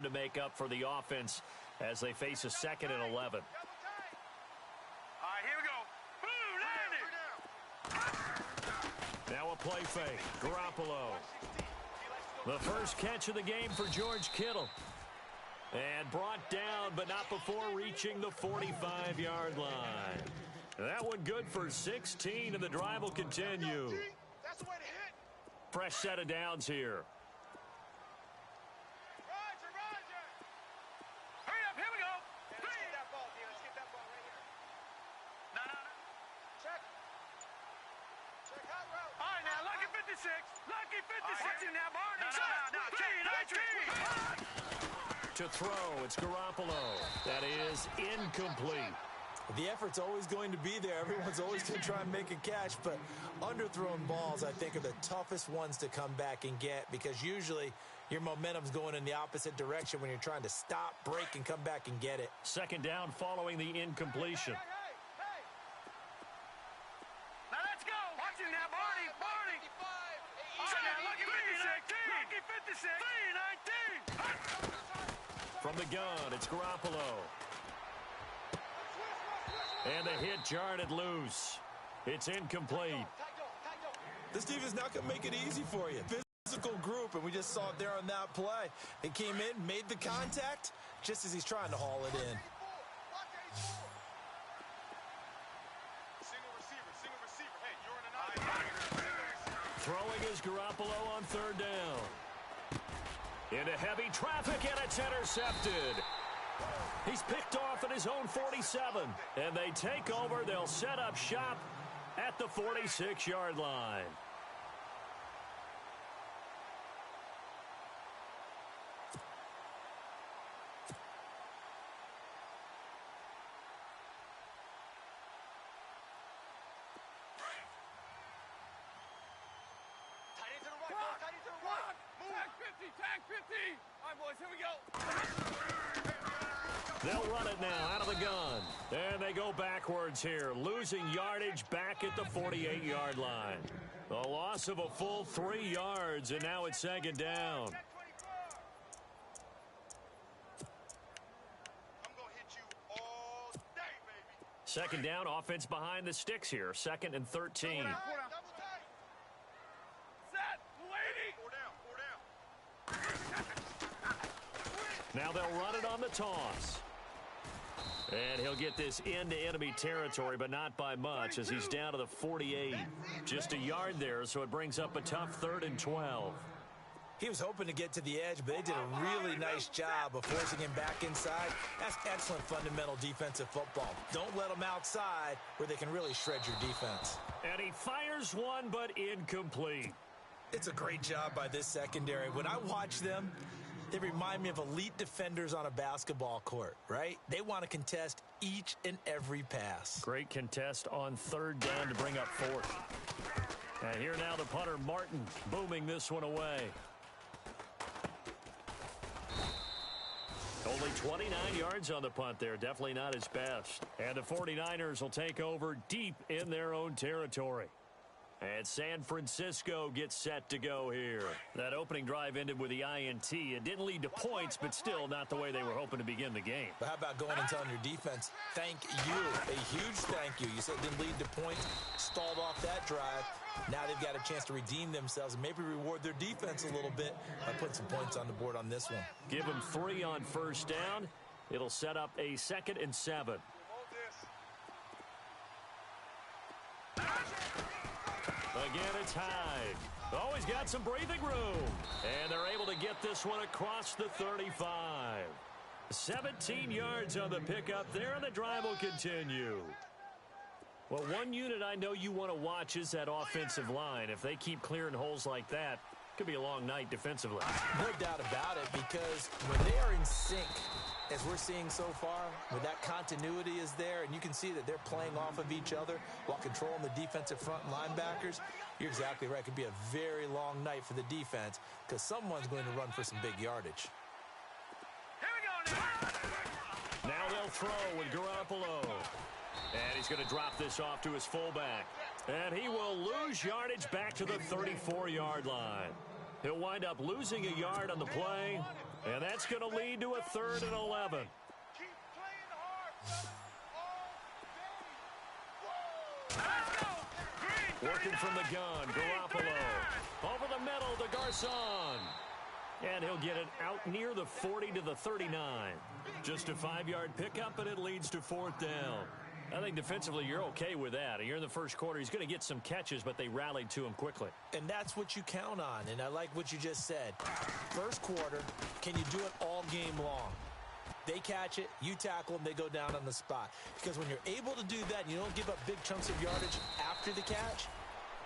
to make up for the offense as they face a 2nd and 11. All right, here we go. Boom, Now a play fake. Garoppolo. The first catch of the game for George Kittle. And brought down, but not before reaching the 45-yard line. That one good for 16, and the drive will continue. That's the way to hit. Fresh set of downs here. Roger. Hurry up, here we go. Let's get that ball, D. Let's get that ball right here. No. Check hot route. All right, now, lucky 56. Lucky 56. Watch him now, Barney. To throw, it's Garoppolo. That is incomplete. The effort's always going to be there. Everyone's always going to try and make a catch, but underthrown balls, I think, are the toughest ones to come back and get because usually your momentum's going in the opposite direction when you're trying to stop, break, and come back and get it. 2nd down following the incompletion. Hey. Now let's go. Watch him now, Barney. All right, now, lucky 56. Lucky 56. 319. From the gun, it's Garoppolo. And the hit jarred it loose. It's incomplete. This defense not going to make it easy for you. Physical group, and we just saw it there on that play. It came in, made the contact, just as he's trying to haul it in. Single receiver. Hey, you're in an eye. Throwing is Garoppolo on 3rd down. Into heavy traffic, and it's intercepted. He's picked off at his own 47. And they take over. They'll set up shop at the 46-yard line. Tag 50. All right, boys, here we go. They'll run it now out of the gun. And they go backwards here, losing yardage back at the 48-yard line. The loss of a full 3 yards, and now it's 2nd down. I'm going to hit you all day, baby. 2nd down, offense behind the sticks here. 2nd and 13. Now they'll run it on the toss. And he'll get this into enemy territory, but not by much as he's down to the 48. Just a yard there, so it brings up a tough 3rd and 12. He was hoping to get to the edge, but they did a really nice job of forcing him back inside. That's excellent fundamental defensive football. Don't let them outside where they can really shred your defense. And he fires one, but incomplete. It's a great job by this secondary. When I watch them, they remind me of elite defenders on a basketball court, right? They want to contest each and every pass. Great contest on 3rd down to bring up 4th. And here now the punter, Martin, booming this one away. Only 29 yards on the punt there. Definitely not his best. And the 49ers will take over deep in their own territory. And San Francisco gets set to go here. That opening drive ended with the INT. It didn't lead to points, but still not the way they were hoping to begin the game. But how about going and telling your defense, thank you, a huge thank you. You said it didn't lead to points, stalled off that drive. Now they've got a chance to redeem themselves and maybe reward their defense a little bit by putting some points on the board on this one. Give them 3 on 1st down. It'll set up a 2nd and 7. Again, it's Hyde. Oh, he's got some breathing room. And they're able to get this one across the 35. 17 yards on the pickup there, and the drive will continue. Well, one unit I know you want to watch is that offensive line. If they keep clearing holes like that, it could be a long night defensively. No doubt about it, because when they are in sync, as we're seeing so far, where that continuity is there, and you can see that they're playing off of each other while controlling the defensive front linebackers, you're exactly right. It could be a very long night for the defense because someone's going to run for some big yardage. Here we go now. Now they'll throw with Garoppolo. And he's going to drop this off to his fullback. And he will lose yardage back to the 34-yard line. He'll wind up losing a yard on the play, And that's going to lead to a 3rd and 11. Keep playing hard, brother. All day. Let's go. Green, Working from the gun, Garoppolo. Over the middle to Garcon. And he'll get it out near the 40 to the 39. Just a 5-yard pickup, and it leads to 4th down. I think defensively you're okay with that. You're in the first quarter. He's going to get some catches, but they rallied to him quickly. And that's what you count on, and I like what you just said. First quarter, can you do it all game long? They catch it, you tackle them, they go down on the spot. Because when you're able to do that and you don't give up big chunks of yardage after the catch,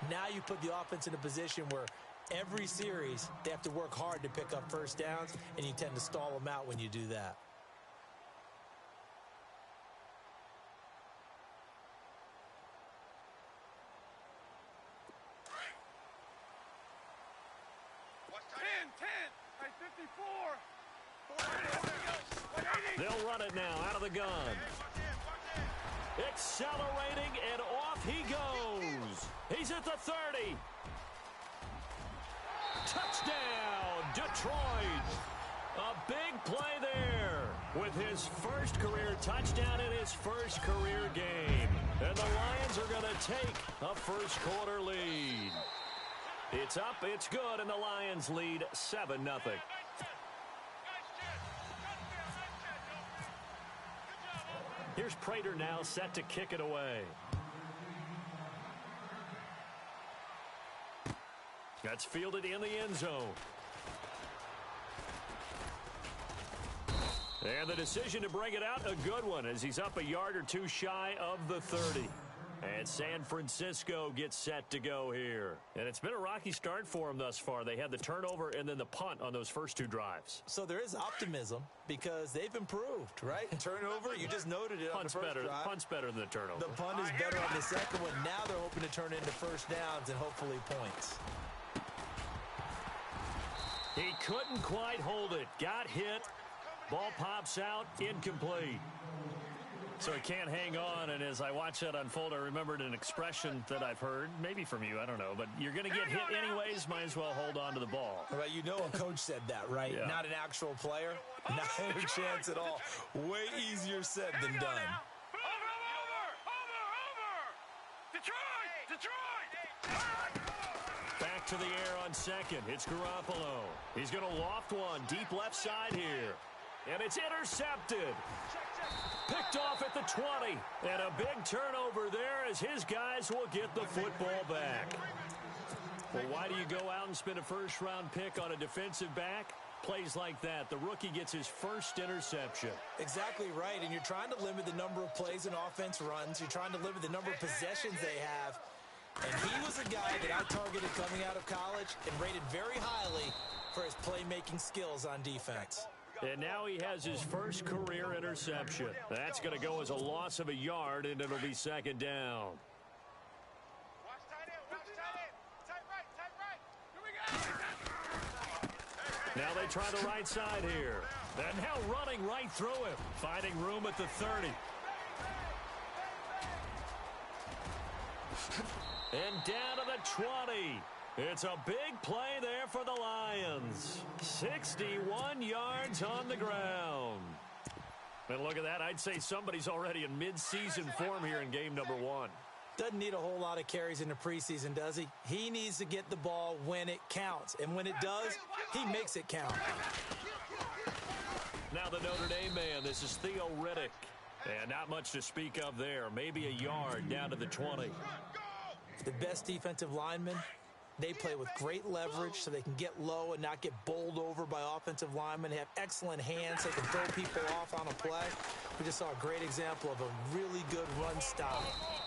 now you put the offense in a position where every series they have to work hard to pick up first downs, and you tend to stall them out when you do that. They'll run it now out of the gun. Accelerating, and off he goes. He's at the 30. Touchdown, Detroit. A big play there with his first career touchdown in his first career game. And the Lions are going to take a first quarter lead. It's up, it's good, and the Lions lead 7-0. Here's Prater now set to kick it away. That's fielded in the end zone. And the decision to bring it out, a good one, as he's up a yard or two shy of the 30. And San Francisco gets set to go here. And it's been a rocky start for them thus far. They had the turnover and then the punt on those first 2 drives. So there is optimism because they've improved, right? Turnover, you just noted it on the first drive. Punt's better than the turnover. The punt is better on the second one. Now they're hoping to turn into first downs and hopefully points. He couldn't quite hold it. Got hit. Ball pops out. Incomplete. So he can't hang on, and as I watch that unfold, I remembered an expression that I've heard, maybe from you, I don't know, but you're going to get hit anyways, might as well hold on to the ball. Well, you know a coach said that, right? Yeah. Not an actual player. Not a chance at all. Way easier said than done. Over! Detroit! Back to the air on second. It's Garoppolo. He's going to loft one deep left side here. And it's intercepted. Picked off at the 20. And a big turnover there as his guys will get the football back. Well, why do you go out and spend a first-round pick on a defensive back? Plays like that. The rookie gets his first interception. Exactly right. And you're trying to limit the number of plays an offense runs. You're trying to limit the number of possessions they have. And he was a guy that I targeted coming out of college and rated very highly for his playmaking skills on defense. And now he has his first career interception. That's going to go as a loss of a yard, and it'll be second down. Watch tight end, tight right. Here we go. Now they try the right side here. And now running right through him. Finding room at the 30. And down to the 20. It's a big play there for the Lions. 61 yards on the ground. And look at that. I'd say somebody's already in mid-season form here in game number 1. Doesn't need a whole lot of carries in the preseason, does he? He needs to get the ball when it counts. And when it does, he makes it count. Now the Notre Dame man. This is Theo Riddick. And not much to speak of there. Maybe a yard down to the 20. The best defensive linemen, they play with great leverage so they can get low and not get bowled over by offensive linemen. They have excellent hands. They can throw people off on a play. We just saw a great example of a really good run stop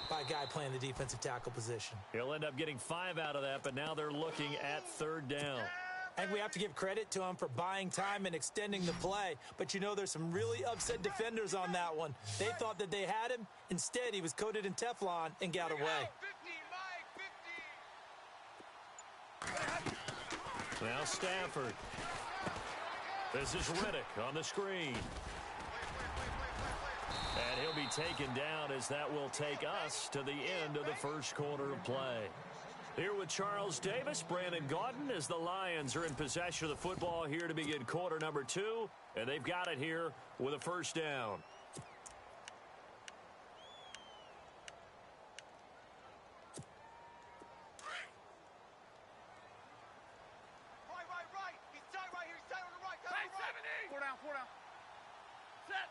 by a guy playing the defensive tackle position. He'll end up getting 5 out of that, but now they're looking at third down. And we have to give credit to him for buying time and extending the play. But you know there's some really upset defenders on that one. They thought that they had him. Instead, he was coated in Teflon and got away. Now Stafford. This is Riddick on the screen. And he'll be taken down as that will take us to the end of the first quarter of play. Here with Charles Davis, Brandon Gaudin, as the Lions are in possession of the football here to begin quarter number 2, and they've got it here with a first down. Right. He's tight right here. He's tight on the right. Tight, 70. Four down. Set.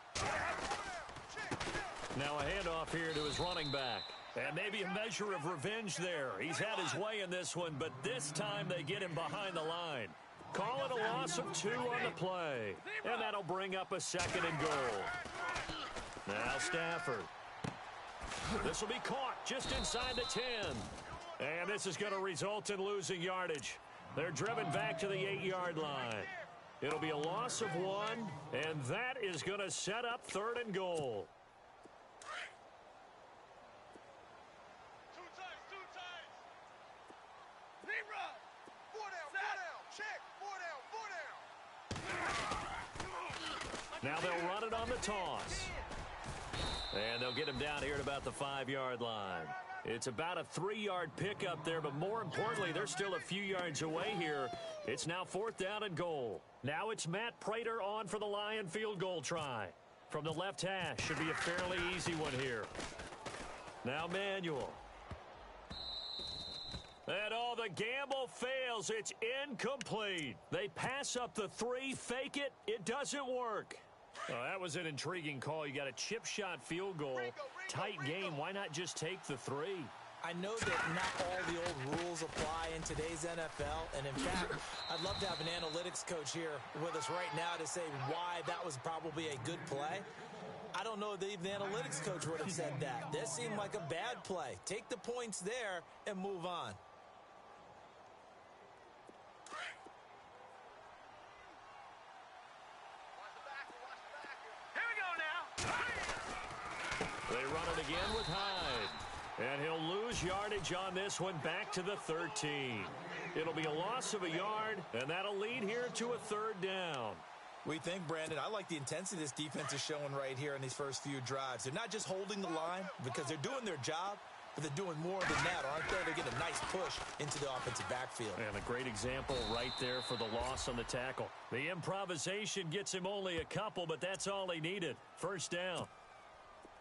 Now a handoff here to his running back. And maybe a measure of revenge there. He's had his way in this one, but this time they get him behind the line. Call it a loss of 2 on the play. And that'll bring up a 2nd and goal. Now Stafford. This will be caught just inside the 10. And this is going to result in losing yardage. They're driven back to the 8-yard line. It'll be a loss of 1, and that is going to set up 3rd and goal. Now they'll run it on the toss. And they'll get him down here at about the 5-yard line. It's about a 3-yard pickup there, but more importantly, they're still a few yards away here. It's now 4th down and goal. Now it's Matt Prater on for the Lion field goal try. From the left hash, should be a fairly easy one here. Now Manuel. And all the gamble fails. It's incomplete. They pass up the 3, fake it. It doesn't work. Oh, that was an intriguing call. You got a chip shot field goal. Tight game. Why not just take the 3? I know that not all the old rules apply in today's NFL, and in fact, I'd love to have an analytics coach here with us right now to say why that was probably a good play. I don't know that even the analytics coach would have said that. This seemed like a bad play. Take the points there and move on. They run it again with Hyde. And he'll lose yardage on this one back to the 13. It'll be a loss of a yard, and that'll lead here to a 3rd down. We think, Brandon, I like the intensity this defense is showing right here in these first few drives. They're not just holding the line because they're doing their job, but they're doing more than that, aren't they? They're getting a nice push into the offensive backfield. And a great example right there for the loss on the tackle. The improvisation gets him only a couple, but that's all he needed. First down.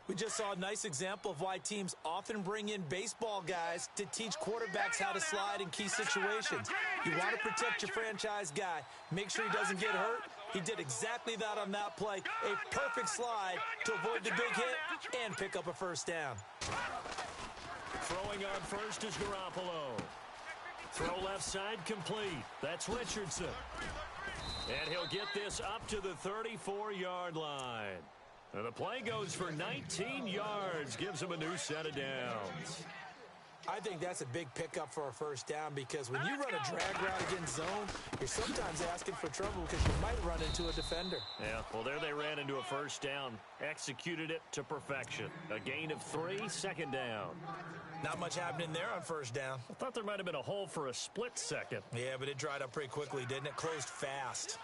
We just saw a nice example of why teams often bring in baseball guys to teach quarterbacks how to slide in key situations. You want to protect your franchise guy. Make sure he doesn't get hurt. He did exactly that on that play. A perfect slide to avoid the big hit and pick up a first down. Throwing on first is Garoppolo. Throw left side complete. That's Richardson. And he'll get this up to the 34-yard line. And the play goes for 19 yards, gives him a new set of downs. I think that's a big pickup for a first down because when you run a drag route against zone, you're sometimes asking for trouble because you might run into a defender. Yeah, well, there they ran into a first down, executed it to perfection. A gain of 3, 2nd down. Not much happening there on first down. I thought there might have been a hole for a split second. Yeah, but it dried up pretty quickly, didn't it? Closed fast.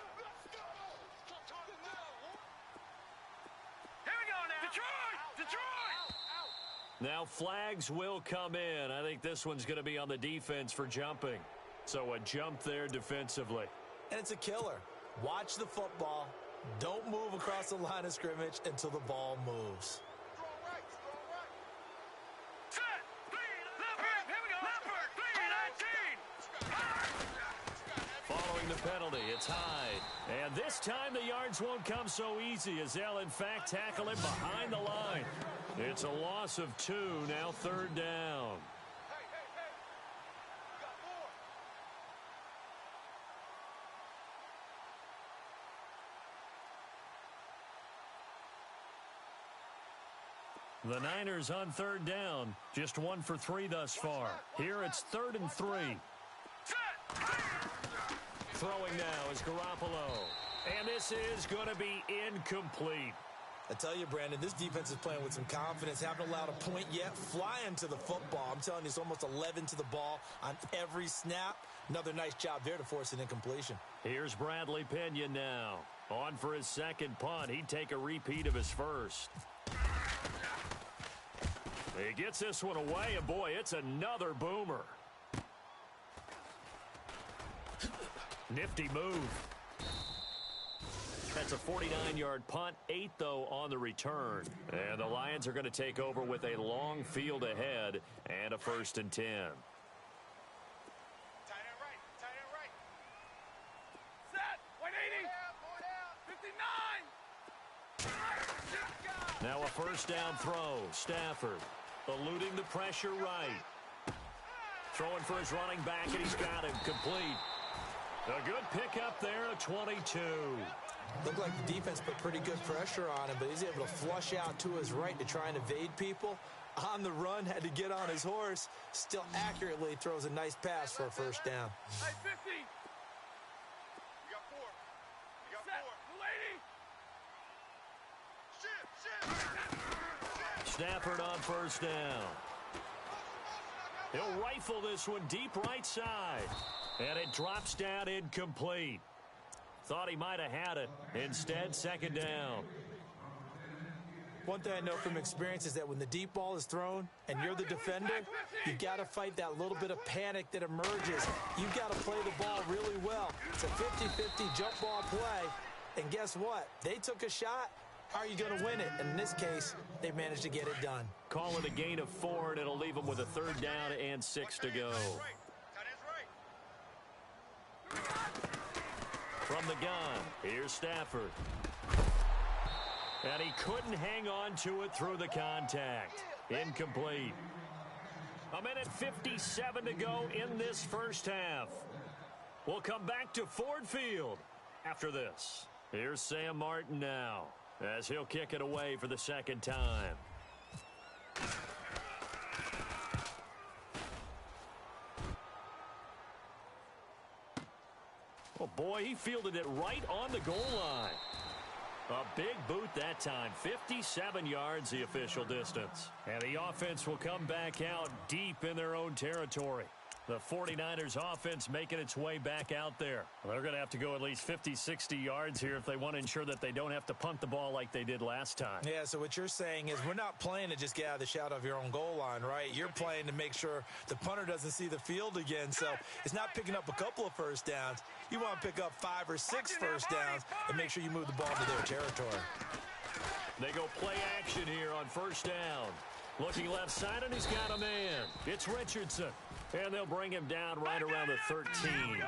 Now flags will come in. I think this one's going to be on the defense for jumping. So a jump there defensively. And it's a killer. Watch the football. Don't move across the line of scrimmage until the ball moves. Following the penalty, it's Hyde. And this time the yards won't come so easy as they'll in fact tackle him behind the line. It's a loss of 2, now 3rd down. The Niners on 3rd down, just 1 for 3 thus far. Here it's 3rd and 3. Throwing now is Garoppolo. And this is going to be incomplete. I tell you, Brandon, this defense is playing with some confidence. Haven't allowed a point yet. Flying to the football. I'm telling you, it's almost 11 to the ball on every snap. Another nice job there to force an incompletion. Here's Bradley Pinion now. On for his 2nd punt. He'd take a repeat of his first. He gets this one away, and boy, it's another boomer. Nifty move. That's a 49-yard punt, 8, though, on the return. And the Lions are going to take over with a long field ahead and a 1st and 10. Tight end right. Set. 180. 59. Now a 1st down throw. Stafford eluding the pressure right. Throwing for his running back, and he's got him complete. A good pickup there, a 22. Looked like the defense put pretty good pressure on him, but he's able to flush out to his right to try and evade people. On the run, had to get on his horse. Still accurately throws a nice pass for a 1st down. Hey, 50. You got 4. Set. Lady. Shit. Stafford on 1st down. He'll rifle this one deep right side. And it drops down incomplete. Thought he might have had it. Instead, 2nd down. One thing I know from experience is that when the deep ball is thrown and you're the defender, you got to fight that little bit of panic that emerges. You've got to play the ball really well. It's a 50-50 jump ball play. And guess what? They took a shot. How are you going to win it? And in this case, they managed to get it done. Call it a gain of 4, and it'll leave them with a 3rd down and 6 to go. From the gun, here's Stafford. And he couldn't hang on to it through the contact. Incomplete. A minute 57 to go in this 1st half. We'll come back to Ford Field after this. Here's Sam Martin now, as he'll kick it away for the 2nd time. Oh, boy, he fielded it right on the goal line. A big boot that time. 57 yards, the official distance. And the offense will come back out deep in their own territory. The 49ers offense making its way back out there. They're going to have to go at least 50, 60 yards here if they want to ensure that they don't have to punt the ball like they did last time. Yeah, so what you're saying is we're not playing to just get out of the shadow of your own goal line, right? You're playing to make sure the punter doesn't see the field again. So it's not picking up a couple of 1st downs. You want to pick up 5 or 6 1st downs and make sure you move the ball to their territory. They go play action here on 1st down. Looking left side, and he's got a man. It's Richardson. And they'll bring him down right around the 13.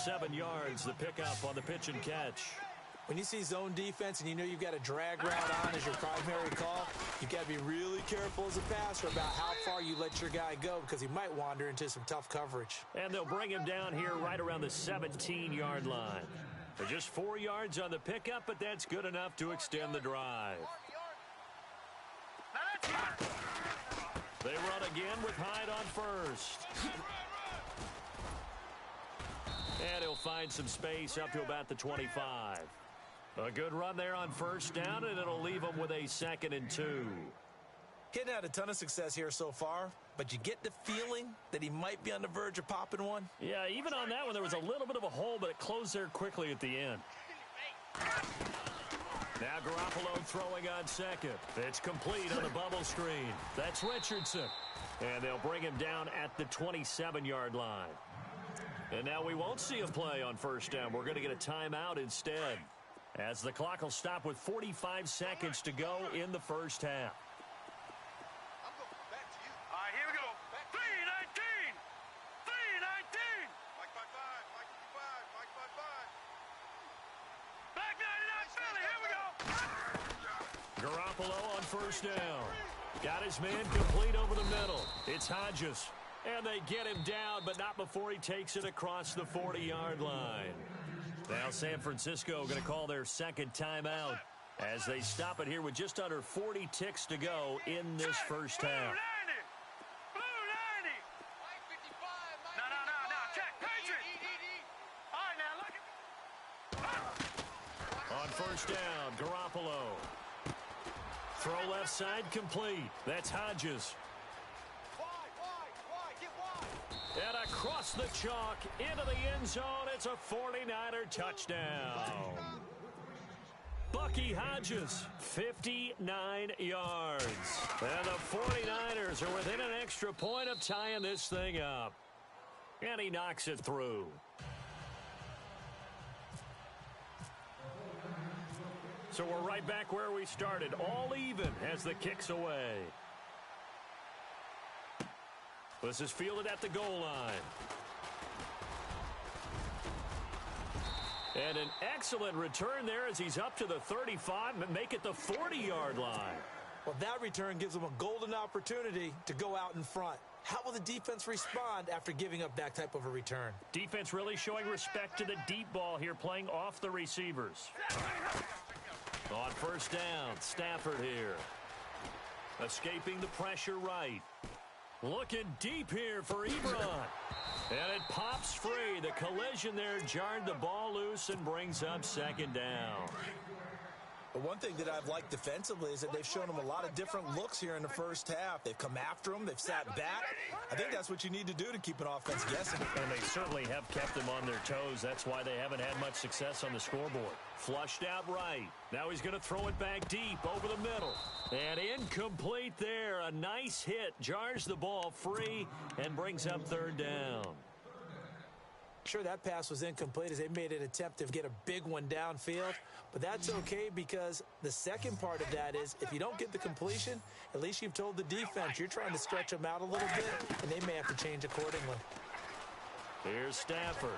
7 yards, the pickup on the pitch and catch. When you see zone defense and you know you've got a drag route on as your primary call, you've got to be really careful as a passer about how far you let your guy go because he might wander into some tough coverage. And they'll bring him down here right around the 17-yard line. For just 4 yards on the pickup, but that's good enough to extend the drive. They run again with Hyde on 1st. And he'll find some space up to about the 25. A good run there on 1st down, and it'll leave him with a 2nd and 2. Getting had a ton of success here so far, but you get the feeling that he might be on the verge of popping one. Yeah, even on that one, there was a little bit of a hole, but it closed there quickly at the end. Now Garoppolo throwing on 2nd. It's complete on the bubble screen. That's Richardson. And they'll bring him down at the 27-yard line. And now we won't see a play on 1st down. We're going to get a timeout instead, as the clock will stop with 45 seconds to go in the 1st half. All right, here we go. 3-19. 3-19. Mike 5-5. Mike 55. Mike 5-5. Back 99 Philly. Here we go. Garoppolo on 1st down. Got his man complete over the middle. It's Hodges. And they get him down, but not before he takes it across the 40-yard line. Now San Francisco going to call their 2nd timeout as they stop it here with just under 40 ticks to go in this 1st half. Blue 90. Mike 55. No. Check. Patriot. All right, now look at. On 1st down, Garoppolo. Throw left side complete. That's Hodges. And across the chalk into the end zone, it's a 49er touchdown. Bucky Hodges, 59 yards. And the 49ers are within an extra point of tying this thing up. And he knocks it through. So we're right back where we started, all even as the kick's away. This is fielded at the goal line. And an excellent return there as he's up to the 35 and make it the 40-yard line. Well, that return gives them a golden opportunity to go out in front. How will the defense respond after giving up that type of a return? Defense really showing respect to the deep ball here, playing off the receivers. On first down, Stafford here. Escaping the pressure right. Looking deep here for Ebron. And it pops free. The collision there jarred the ball loose and brings up second down. But one thing that I've liked defensively is that they've shown them a lot of different looks here in the first half. They've come after them. They've sat back. I think that's what you need to do to keep an offense guessing. And they certainly have kept them on their toes. That's why they haven't had much success on the scoreboard. Flushed out right. Now he's going to throw it back deep over the middle. And incomplete there. A nice hit. Jars the ball free and brings up third down. Sure, that pass was incomplete as they made an attempt to get a big one downfield. But that's okay because the second part of that is if you don't get the completion, at least you've told the defense you're trying to stretch them out a little bit, and they may have to change accordingly. Here's Stafford.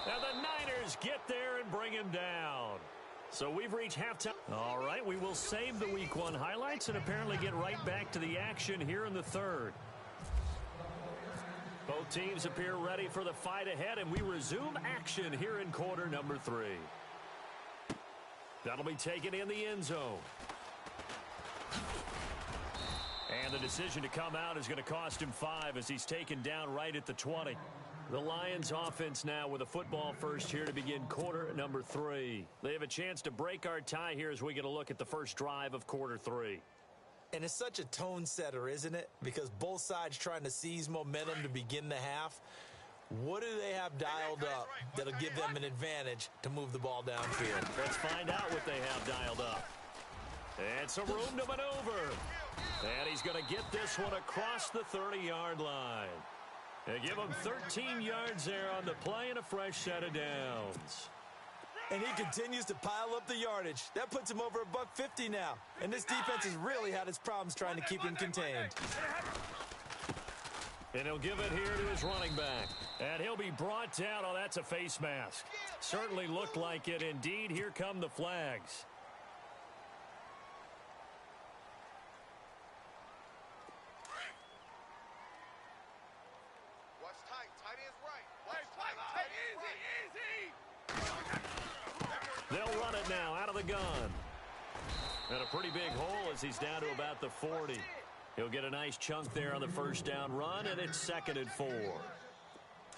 Now the Niners get there and bring him down. So we've reached halftime. All right, we will save the Week 1 highlights and apparently get right back to the action here in the third. Both teams appear ready for the fight ahead, and we resume action here in quarter number 3. That'll be taken in the end zone. And the decision to come out is going to cost him 5 as he's taken down right at the 20. The Lions offense now with a football first here to begin quarter number 3. They have a chance to break our tie here as we get a look at the first drive of quarter 3. And it's such a tone setter, isn't it? Because both sides trying to seize momentum to begin the half. What do they have dialed up that'll give them an advantage to move the ball downfield? Let's find out what they have dialed up. And some room to maneuver. And he's going to get this one across the 30-yard line. They give him 13 yards there on the play and a fresh set of downs. And he continues to pile up the yardage. That puts him over $150 now. And this defense has really had its problems trying to keep him contained. And he'll give it here to his running back. And he'll be brought down. Oh, that's a face mask. Certainly looked like it. Indeed, here come the flags. Watch tight. Tight is right. Watch tight. Tight easy. They'll run it now out of the gun. And a pretty big hole as he's down to about the 40. He'll get a nice chunk there on the first down run, and it's 2nd and 4.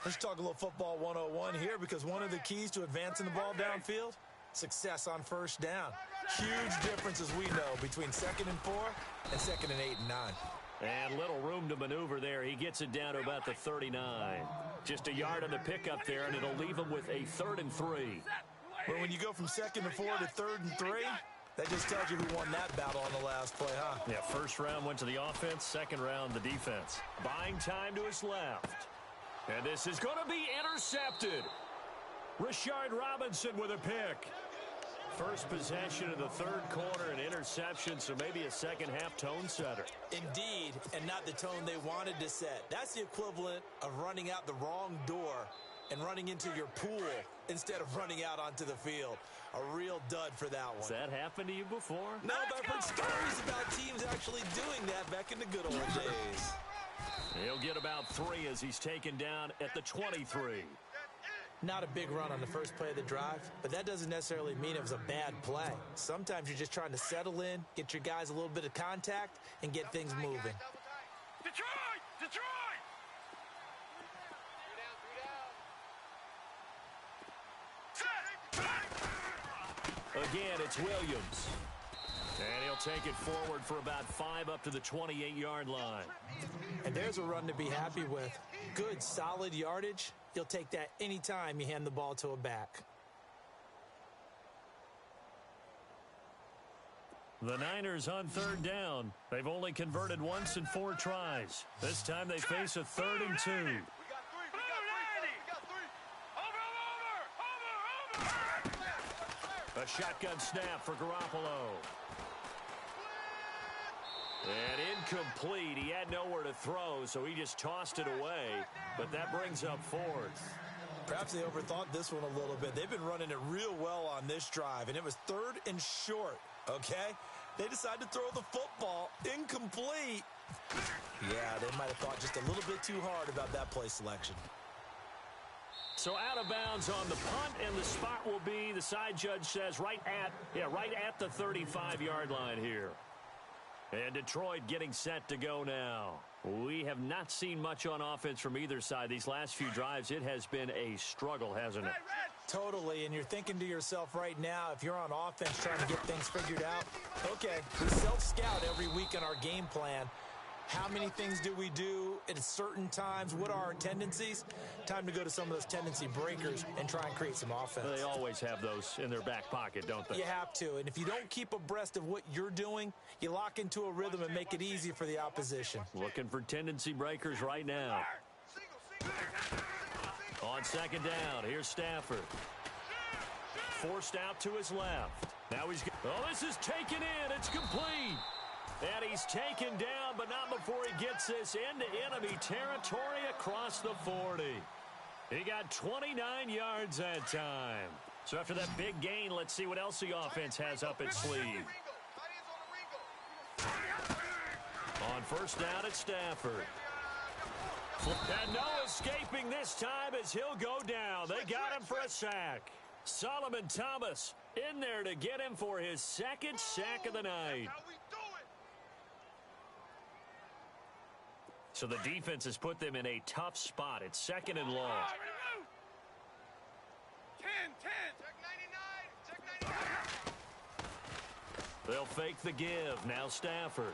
Let's talk a little football 101 here because one of the keys to advancing the ball downfield, success on first down. Huge difference, as we know, between 2nd and 4 and 2nd and 8 and 9. And little room to maneuver there. He gets it down to about the 39. Just a yard on the pickup there, and it'll leave him with a 3rd and 3. But when you go from 2nd and 4 to 3rd and 3, that just tells you who won that battle on the last play, huh? Yeah, first round went to the offense, second round the defense. Buying time to his left. And this is going to be intercepted. Rashard Robinson with a pick. First possession of the third quarter, an interception, so maybe a second half tone setter. Indeed, and not the tone they wanted to set. That's the equivalent of running out the wrong door and running into your pool instead of running out onto the field. A real dud for that one. Has that happened to you before? No, but I've heard stories about teams actually doing that back in the good old days. He'll get about 3 as he's taken down at the 23. Not a big run on the first play of the drive, but that doesn't necessarily mean it was a bad play. Sometimes you're just trying to settle in, get your guys a little bit of contact, and get things moving. Detroit! Detroit! Again, it's Williams. And he'll take it forward for about 5 up to the 28-yard line. And there's a run to be happy with. Good, solid yardage. You'll take that anytime you hand the ball to a back. The Niners on third down. They've only converted once in 4 tries. This time they face a 3rd and 2. A A shotgun snap for Garoppolo. And incomplete. He had nowhere to throw, so he just tossed it away. But that brings up fourth. Perhaps they overthought this one a little bit. They've been running it real well on this drive, and it was 3rd and short, okay? They decided to throw the football incomplete. Yeah, they might have thought just a little bit too hard about that play selection. So out of bounds on the punt, and the spot will be, the side judge says, right at the 35-yard line here. And Detroit getting set to go now. We have not seen much on offense from either side. These last few drives, it has been a struggle, hasn't it? Totally, and you're thinking to yourself right now, if you're on offense trying to get things figured out, okay, we self-scout every week in our game plan. How many things do we do at certain times? What are our tendencies? Time to go to some of those tendency breakers and try and create some offense. They always have those in their back pocket, don't they? You have to, and if you don't keep abreast of what you're doing, you lock into a rhythm and make it easy for the opposition. Looking for tendency breakers right now. On second down, here's Stafford. Forced out to his left. Now he's... Oh, this is taken in. It's complete. And he's taken down, but not before he gets this into enemy territory across the 40. He got 29 yards that time. So after that big gain, let's see what else the offense has up its sleeve. On first down, it's Stafford. And no escaping this time as he'll go down. They got him for a sack. Solomon Thomas in there to get him for his second sack of the night. So the defense has put them in a tough spot. It's second and long. 10. Check 99. They'll fake the give. Now Stafford.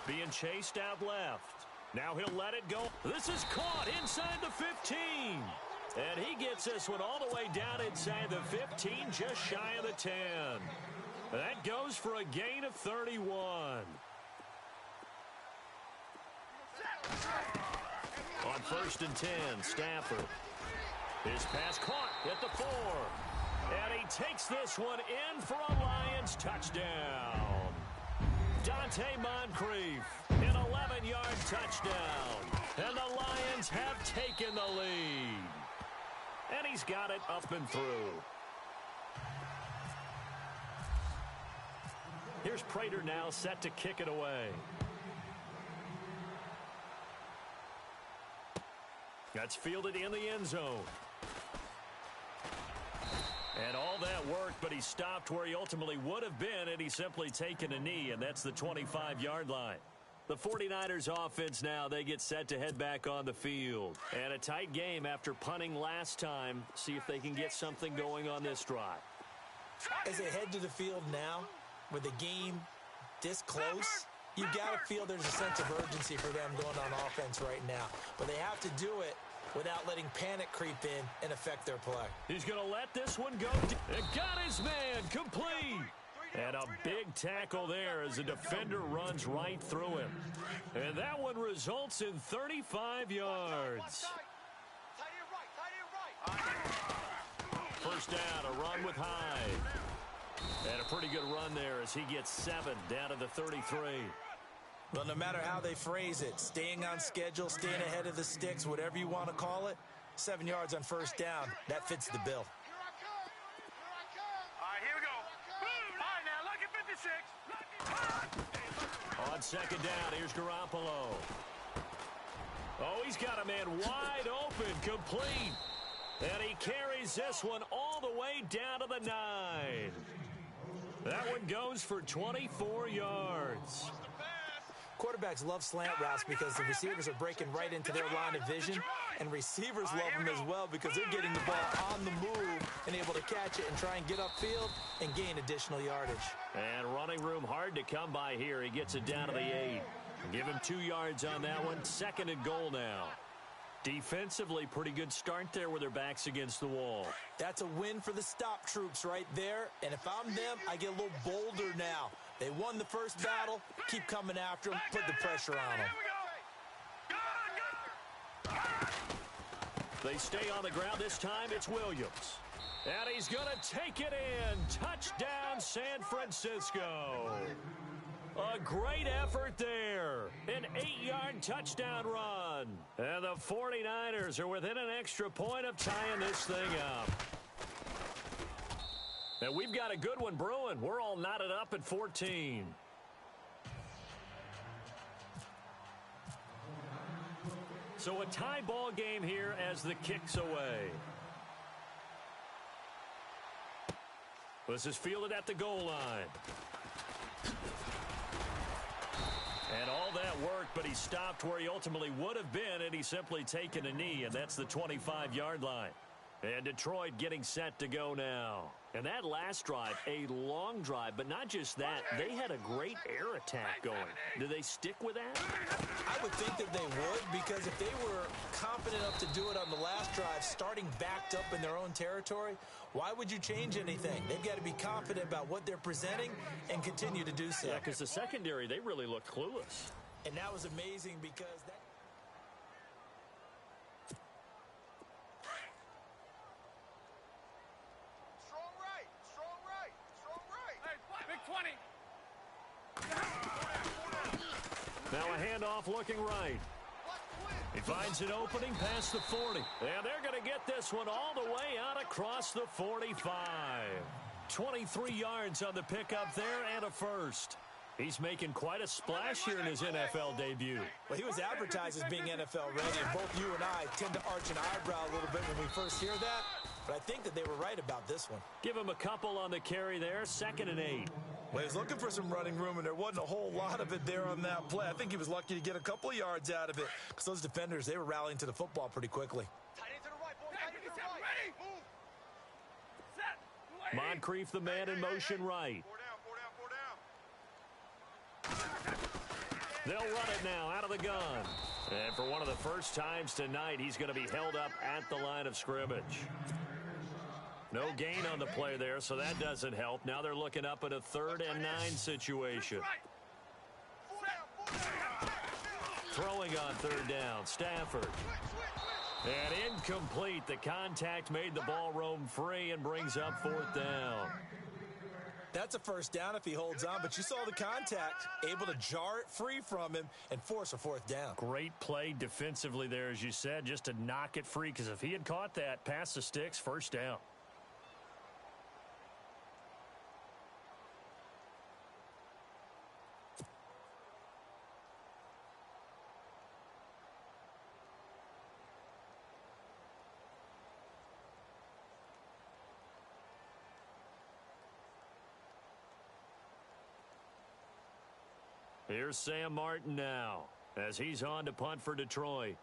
Being chased out left. Now he'll let it go. This is caught inside the 15. And he gets this one all the way down inside the 15, just shy of the 10. That goes for a gain of 31. On first and 10, Stafford. His pass caught at the 4. And he takes this one in for a Lions touchdown. Dante Moncrief, an 11-yard touchdown. And the Lions have taken the lead. And he's got it up and through. Here's Prater now set to kick it away. That's fielded in the end zone. And all that worked, but he stopped where he ultimately would have been, and he's simply taken a knee, and that's the 25-yard line. The 49ers offense now, they get set to head back on the field. And a tight game after punting last time. See if they can get something going on this drive. As they head to the field now, with the game this close, you've got to feel there's a sense of urgency for them going on offense right now. But they have to do it without letting panic creep in and affect their play. He's going to let this one go. It got his man complete. And a big tackle there as the defender runs right through him. And that one results in 35 yards. First down, a run with Hyde. And a pretty good run there as he gets 7 down to the 33. Well, no matter how they phrase it, staying on schedule, staying ahead of the sticks, whatever you want to call it, 7 yards on first down, that fits the bill. All right, here we go. All right, now, lucky 56. On second down, here's Garoppolo. Oh, he's got a man wide open, complete. And he carries this one all the way down to the 9. That one goes for 24 yards. Quarterbacks love slant routes because the receivers are breaking right into their line of vision, and receivers love them as well because they're getting the ball on the move and able to catch it and try and get upfield and gain additional yardage. And running room hard to come by here. He gets it down to the 8. Give him 2 yards on that one. Second and goal now. Defensively, pretty good start there with their backs against the wall. That's a win for the stop troops right there. And if I'm them, I get a little bolder now. They won the first battle. Keep coming after them. Put the pressure on them. They stay on the ground this time. It's Williams. And he's going to take it in. Touchdown, San Francisco. A great effort there. An 8-yard touchdown run. And the 49ers are within an extra point of tying this thing up. And we've got a good one brewing. We're all knotted up at 14. So a tie ball game here as the kick's away. This is fielded at the goal line. And all that work, but he stopped where he ultimately would have been, and he's simply taken a knee, and that's the 25-yard line. And Detroit getting set to go now. And that last drive, a long drive, but not just that. They had a great air attack going. Do they stick with that? I would think that they would, because if they were confident enough to do it on the last drive, starting backed up in their own territory, why would you change anything? They've got to be confident about what they're presenting and continue to do so. Yeah, because the secondary, they really looked clueless. And that was amazing because that... Now a handoff looking right. He finds an opening past the 40. And they're going to get this one all the way out across the 45. 23 yards on the pickup there and a first. He's making quite a splash here in his NFL debut. Well, he was advertised as being NFL ready, and both you and I tend to arch an eyebrow a little bit when we first hear that. But I think that they were right about this one. Give him a couple on the carry there, 2nd and 8. Well, he was looking for some running room, and there wasn't a whole lot of it there on that play. I think he was lucky to get a couple of yards out of it because those defenders, they were rallying to the football pretty quickly. Moncrief, the man in motion right. They'll run it now out of the gun. And for one of the first times tonight, he's going to be held up at the line of scrimmage. No gain on the play there, so that doesn't help. Now they're looking up at a 3rd and 9 situation. Throwing on 3rd down, Stafford. And incomplete. The contact made the ball roam free and brings up 4th down. That's a first down if he holds on, but you saw the contact, able to jar it free from him and force a 4th down. Great play defensively there, as you said, just to knock it free, because if he had caught that, past the sticks, 1st down. Here's Sam Martin now as he's on to punt for Detroit.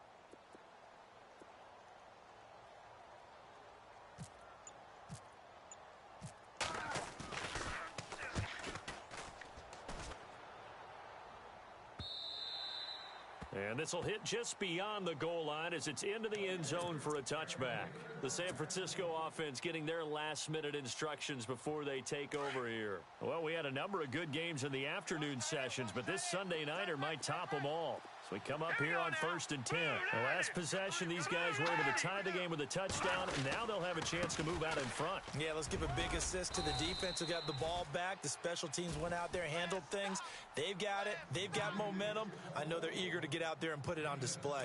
And this will hit just beyond the goal line as it's into the end zone for a touchback. The San Francisco offense getting their last-minute instructions before they take over here. Well, we had a number of good games in the afternoon sessions, but this Sunday nighter might top them all. So we come up here on 1st and 10. The last possession, these guys were able to tie the game with a touchdown, and now they'll have a chance to move out in front. Yeah, let's give a big assist to the defense who got the ball back. The special teams went out there, handled things. They've got it. They've got momentum. I know they're eager to get out there and put it on display.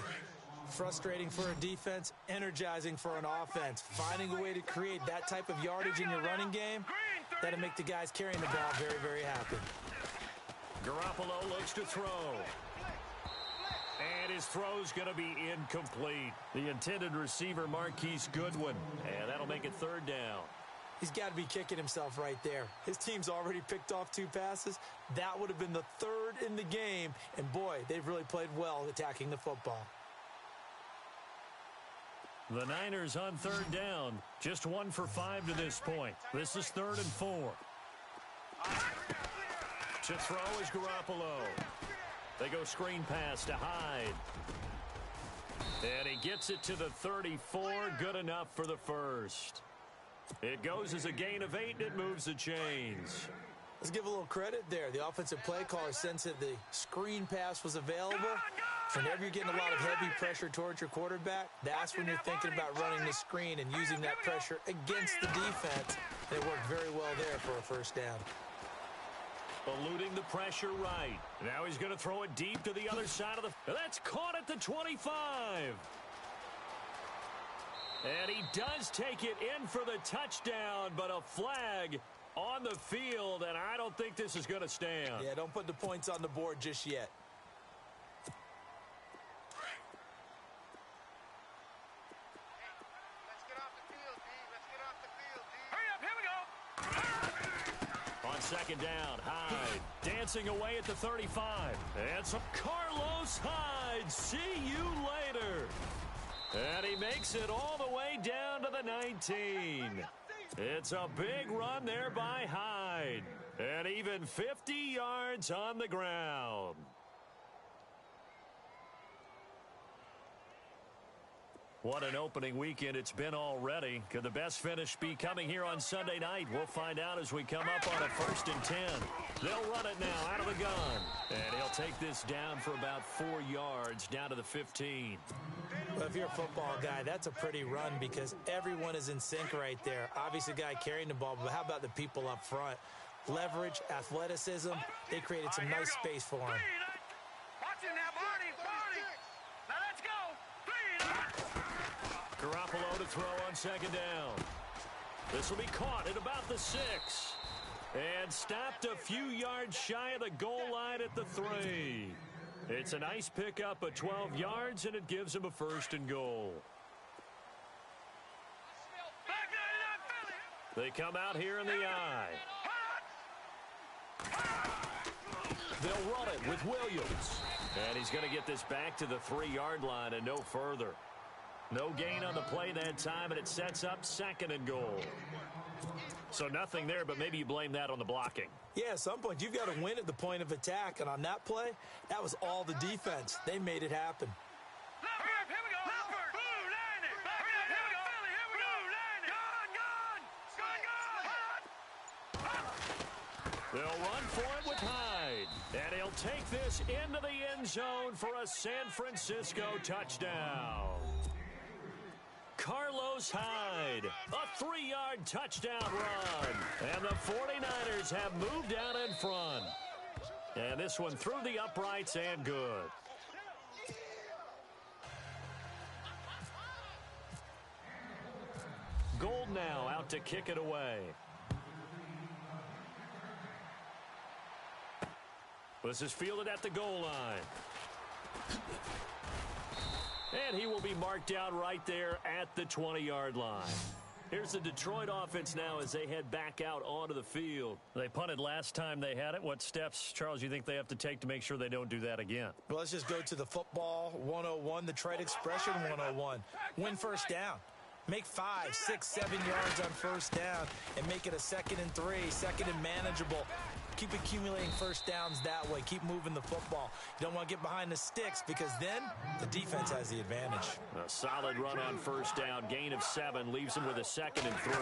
Frustrating for a defense, energizing for an offense. Finding a way to create that type of yardage in your running game, that'll make the guys carrying the ball very, very happy. Garoppolo looks to throw. And his throw's going to be incomplete. The intended receiver, Marquise Goodwin. And that'll make it 3rd down. He's got to be kicking himself right there. His team's already picked off 2 passes. That would have been the 3rd in the game. And, boy, they've really played well attacking the football. The Niners on 3rd down. Just 1 for 5 to this point. This is 3rd and 4. To throw is Garoppolo. They go screen pass to Hyde. And he gets it to the 34. Good enough for the first. It goes as a gain of 8, and it moves the chains. Let's give a little credit there. The offensive play caller sensed that the screen pass was available. Whenever you're getting a lot of heavy pressure towards your quarterback, that's when you're thinking about running the screen and using that pressure against the defense. And it worked very well there for a first down. Eluding the pressure right. Now he's going to throw it deep to the other side of the... That's caught at the 25. And he does take it in for the touchdown, but a flag on the field, and I don't think this is going to stand. Yeah, don't put the points on the board just yet. Let's get off the field, D. Let's get off the field, D. Hurry up, here we go. On second down, Hyde dancing away at the 35. And some Carlos Hyde. See you later. And he makes it all the way down to the 19. It's a big run there by Hyde. And even 50 yards on the ground. What an opening weekend it's been already. Could the best finish be coming here on Sunday night? We'll find out as we come up on a 1st and 10. They'll run it now out of the gun. And he'll take this down for about 4 yards down to the 15. Well, if you're a football guy, that's a pretty run because everyone is in sync right there. Obviously, the guy carrying the ball, but how about the people up front? Leverage, athleticism, they created some nice space for him. Watch it now, Barney, Barney. Now let's go. Garoppolo to throw on second down. This will be caught at about the 6. And stopped a few yards shy of the goal line at the 3. It's a nice pickup of 12 yards, and it gives him a 1st and goal. They come out here in the eye. They'll run it with Williams. And he's going to get this back to the 3-yard line and no further. No gain on the play that time, and it sets up 2nd and goal. So nothing there, but maybe you blame that on the blocking. Yeah, at some point, you've got to win at the point of attack. And on that play, that was all the defense. They made it happen. Here we go. Blue line it. Here we go. Here we go. Gone. They'll run for it with Hyde. And he'll take this into the end zone for a San Francisco touchdown. Carlos Hyde, a 3-yard touchdown run. And the 49ers have moved out in front. And this one through the uprights and good. Gold now out to kick it away. This is fielded at the goal line. And he will be marked down right there at the 20-yard line. Here's the Detroit offense now as they head back out onto the field. They punted last time they had it. What steps, Charles, you think they have to take to make sure they don't do that again? Well, let's just go to the football 101, the trade expression 101. Win first down. Make 5, 6, 7 yards on first down and make it a 2nd and 3, 2nd and manageable. Keep accumulating first downs that way. Keep moving the football. You don't want to get behind the sticks because then the defense has the advantage. A solid run on first down. Gain of 7 leaves him with a 2nd and 3.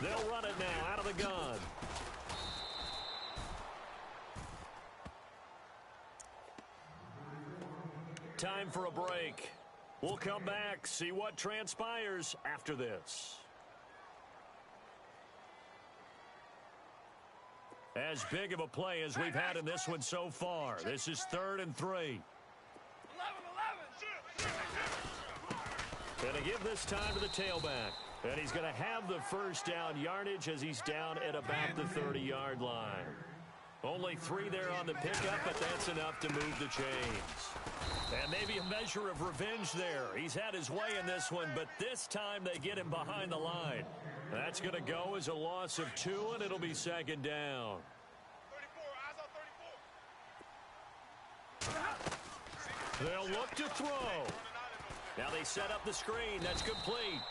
They'll run it now out of the gun. Time for a break. We'll come back, see what transpires after this. As big of a play as we've had in this one so far. This is 3rd and 3. 11. Going to give this time to the tailback. And he's going to have the first down yardage as he's down at about the 30-yard line. Only 3 there on the pickup, but that's enough to move the chains. And maybe a measure of revenge there. He's had his way in this one, but this time they get him behind the line. That's going to go as a loss of 2, and it'll be 2nd down. 34, eyes on 34. They'll look to throw. Now they set up the screen. That's complete.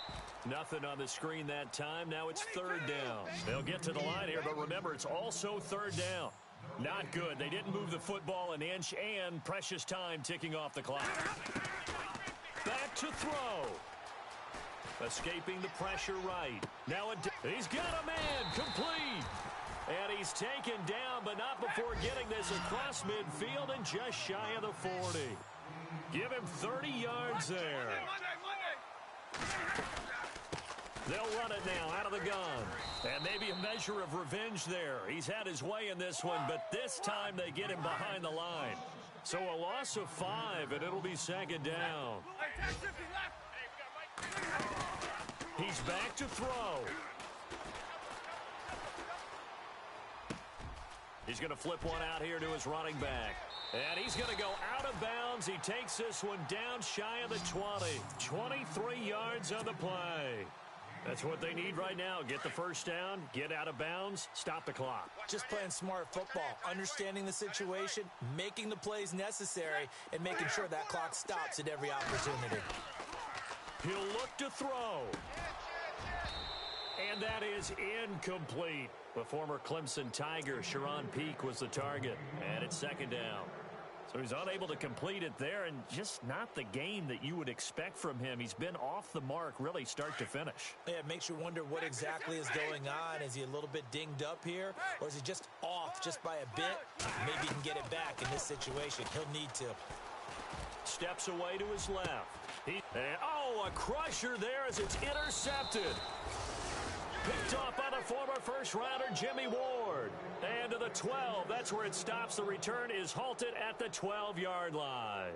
Nothing on the screen that time. Now it's 3rd down. They'll get to the line here, but remember, it's also 3rd down. Not good. They didn't move the football an inch, and precious time ticking off the clock. Back to throw. Escaping the pressure right. Now he's got a man. Complete. And he's taken down, but not before getting this across midfield and just shy of the 40. Give him 30 yards there. They'll run it now out of the gun. And maybe a measure of revenge there. He's had his way in this one, but this time they get him behind the line. So a loss of 5, and it'll be second down. He's back to throw. He's going to flip one out here to his running back. And he's going to go out of bounds. He takes this one down shy of the 20. 23 yards on the play. That's what they need right now. Get the first down, get out of bounds, stop the clock. Just playing smart football, understanding the situation, making the plays necessary, and making sure that clock stops at every opportunity. He'll look to throw. And that is incomplete. The former Clemson Tiger, Sharon Peak, was the target. And it's second down. So he's unable to complete it there, and just not the game that you would expect from him. He's been off the mark, really, start to finish. Yeah, it makes you wonder what exactly is going on. Is he a little bit dinged up here, or is he just off just by a bit? Maybe he can get it back in this situation. He'll need to. Steps away to his left. A crusher there as it's intercepted. Picked off by the former first-rounder Jimmy Ward. And to the 12, that's where it stops. The return is halted at the 12-yard line.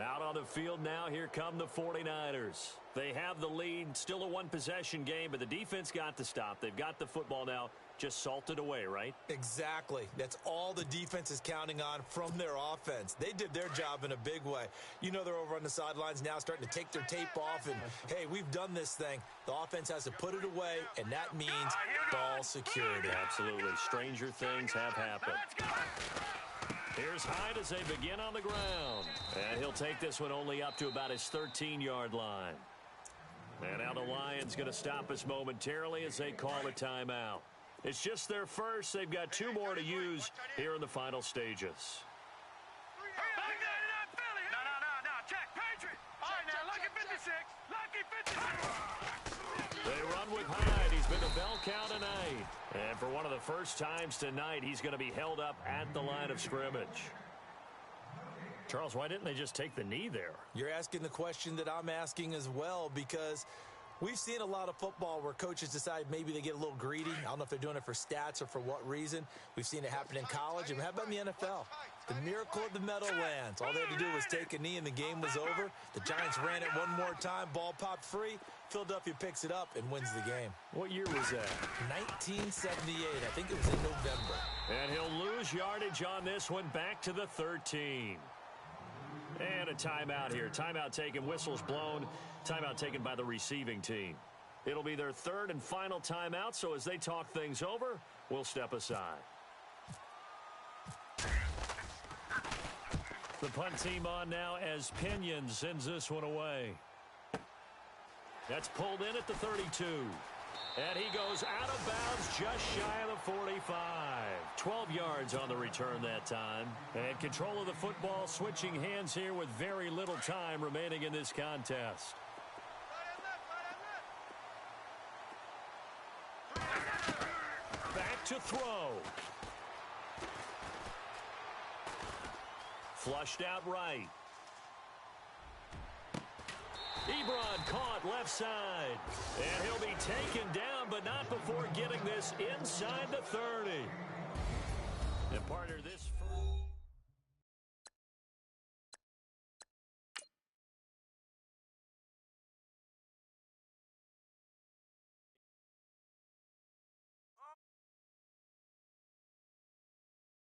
Out on the field now, here come the 49ers. They have the lead, still a one-possession game, but the defense got to stop. They've got the football now, just salted away, right? Exactly. That's all the defense is counting on from their offense. They did their job in a big way. You know they're over on the sidelines now starting to take their tape off, and, hey, we've done this thing. The offense has to put it away, and that means ball security. Absolutely. Stranger things have happened. Here's Hyde as they begin on the ground. And he'll take this one only up to about his 13-yard line. And now the Lions going to stop us momentarily as they call a timeout. It's just their first. They've got 2 more to use here in the final stages. Check, Patriot. All right, now, lucky 56. Lucky 56. They run with Hyde. He's been a bell cow tonight. And for one of the first times tonight, he's going to be held up at the line of scrimmage. Charles, why didn't they just take the knee there? You're asking the question that I'm asking as well, because we've seen a lot of football where coaches decide maybe they get a little greedy. I don't know if they're doing it for stats or for what reason. We've seen it happen in college. And how about in the NFL? The miracle of the Meadowlands. All they had to do was take a knee and the game was over. The Giants ran it one more time. Ball popped free. Philadelphia picks it up and wins the game. What year was that? 1978. I think it was in November. And he'll lose yardage on this one, back to the 13. And a timeout here. Timeout taken, whistles blown. Timeout taken by the receiving team. It'll be their third and final timeout, so as they talk things over, we'll step aside. The punt team on now as Pinion sends this one away. That's pulled in at the 32. And he goes out of bounds just shy of the 45. 12 yards on the return that time. And control of the football switching hands here with very little time remaining in this contest. Back to throw. Flushed out right. Ebron caught left side. And he'll be taken down, but not before getting this inside the 30. And partner, this